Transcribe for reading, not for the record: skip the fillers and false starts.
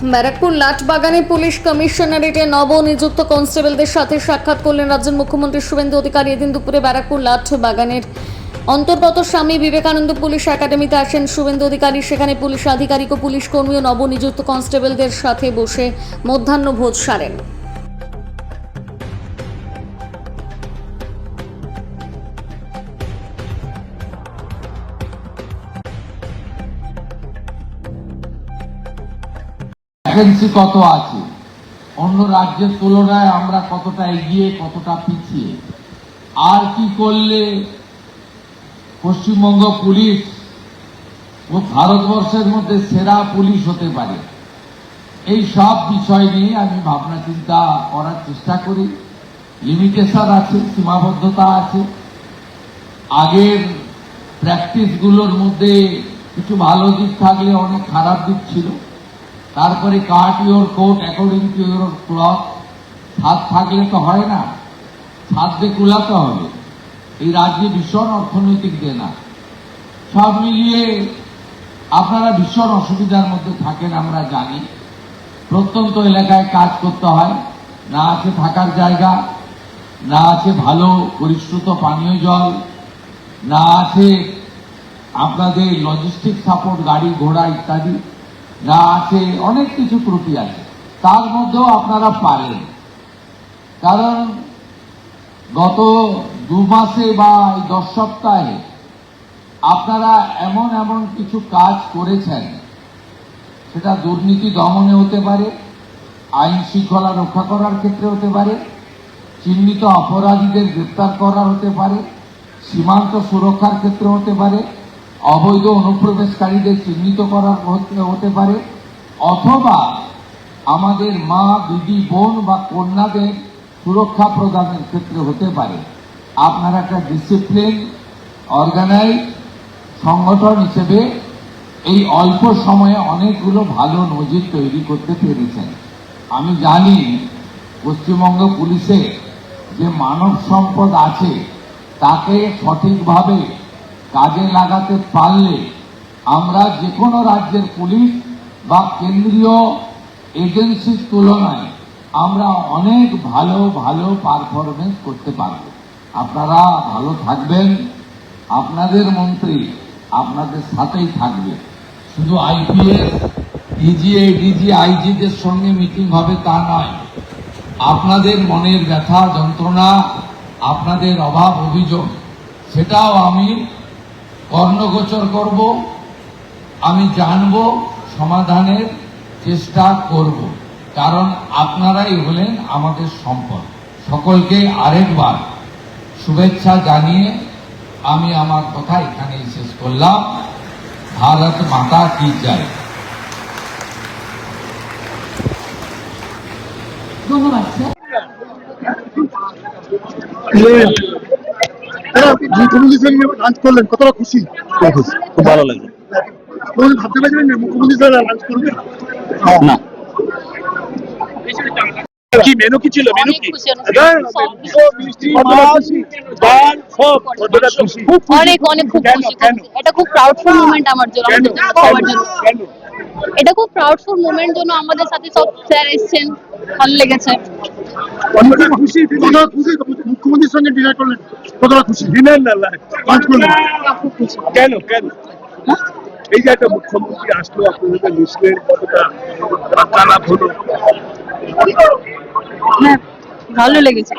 Barrackpore লাটবাগানে police কমিশনারেটে নবনিযুক্ত কনস্টেবলদের সাথে সাক্ষাৎ করলেন রাজ্যের মুখ্যমন্ত্রী শুভেন্দু অধিকারী। এদিন দুপুরে ব্যারাকপুর লাটবাগানের অন্তর্গত স্বামী বিবেকানন্দ পুলিশ একাডেমিতে আসেন শুভেন্দু অধিকারী। সেখানে পুলিশ আধিকারিক ও পুলিশ কর্মী ও নবনিযুক্ত কনস্টেবলদের সাথে বসে মধ্যাহ্নভোজ সারেন। ভ্যাকেন্সি কত আছে, অন্য রাজ্যের তুলনায় আমরা কতটা এগিয়ে কতটা পিছিয়ে, আর কি করলে পশ্চিমবঙ্গ পুলিশ ও ভারতবর্ষের মধ্যে সেরা পুলিশ হতে পারে, এই সব বিষয় নিয়ে আমি ভাবনা চিন্তা করার চেষ্টা করি। লিমিটেশন আছে, সীমাবদ্ধতা আছে, আগের প্র্যাকটিসগুলোর মধ্যে কিছু ভালো দিক থাকলে অনেক খারাপ দিক ছিল। তারপরে cut your coat according to your cloth, ছাদ থাকলে তো হয় না, ছাদ দিয়ে কুলাতে হবে। এই রাজ্যে ভীষণ অর্থনৈতিক দেনা, সব মিলিয়ে আপনারা ভীষণ অসুবিধার মধ্যে থাকেন আমরা জানি। প্রত্যন্ত এলাকায় কাজ করতে হয়, না আছে থাকার জায়গা, না আছে ভালো পরিশ্রুত পানীয় জল, না আছে আপনাদের লজিস্টিক সাপোর্ট গাড়ি ঘোড়া ইত্যাদি, না আছে অনেক কিছু ত্রুটি আছে। তার মধ্যেও আপনারা পারেন, কারণ গত 2 মাসে বা 10 সপ্তাহে আপনারা এমন এমন কিছু কাজ করেছেন, সেটা দুর্নীতি দমনে হতে পারে, আইন শৃঙ্খলা রক্ষা করার ক্ষেত্রে হতে পারে, চিহ্নিত অপরাধীদের গ্রেপ্তার করা হতে পারে, সীমান্ত সুরক্ষার ক্ষেত্রে হতে পারে, অবৈধ অনুপ্রবেশকারীদের চিহ্নিত করার হতে পারে, অথবা আমাদের মা দিদি বোন বা কন্যাদের সুরক্ষা প্রদানের ক্ষেত্রে হতে পারে। আপনারা একটা ডিসিপ্লিন অর্গানাইজ সংগঠন হিসেবে এই অল্প সময়ে অনেকগুলো ভালো নজির তৈরি করতে পেরেছেন। আমি জানি পশ্চিমবঙ্গ পুলিশে যে মানব সম্পদ আছে, তাকে সঠিকভাবে কাজে লাগাতে পারলে আমরা যে কোনো রাজ্যের পুলিশ বা কেন্দ্রীয় এজেন্সির তুলনায় আমরা অনেক ভালো ভালো পারফরমেন্স করতে পারব। আপনারা ভালো থাকবেন, আপনাদের মন্ত্রী আপনাদের সাথেই থাকবে। শুধু আইপিএস, ডিজিএ, ডিজি, আইজিদের সঙ্গে মিটিং হবে তা নয়, আপনাদের মনের ব্যথা যন্ত্রণা, আপনাদের অভাব অভিযোগ, সেটাও আমি কর্ণগোচর করব, আমি জানব, সমাধানের চেষ্টা করব, কারণ আপনারাই হলেন আমাদের সম্পদ। সকলকে আরেকবার শুভেচ্ছা জানিয়ে আমি আমার কথা এখানেই শেষ করলাম। ভারত মাতা কি জয়। ধন্যবাদ স্যার। লাঞ্চ করলেন, কতটা খুশি? খুব ভালো লাগলো। ভাবতে পারছিলেন যে মুখ্যমন্ত্রী স্যার লাঞ্চ করবে? না, কি মেনু কি ছিল? মেনু কি? অনেক অনেক খুব খুশি। এটা খুব প্রাউডফুল মোমেন্ট আমার জন্য, আমাদের জন্য, সবার জন্য। এটা খুব প্রাউডফুল মোমেন্ট, জন্য আমাদের সাথে সব স্যার এসেছেন, ভালো লেগেছে। খুশি, মুখ্যমন্ত্রীর সঙ্গে ডিনার করলেন, কতটা খুশি? ডিনার না, লাঞ্চ করলেন। খুব খুশি। কেন কেন এই যে একটা মুখ্যমন্ত্রী আসলো, আপনাদের মিশলেন, কতটা বার্তালাপ হলো? হ্যাঁ, ভালো লেগেছে।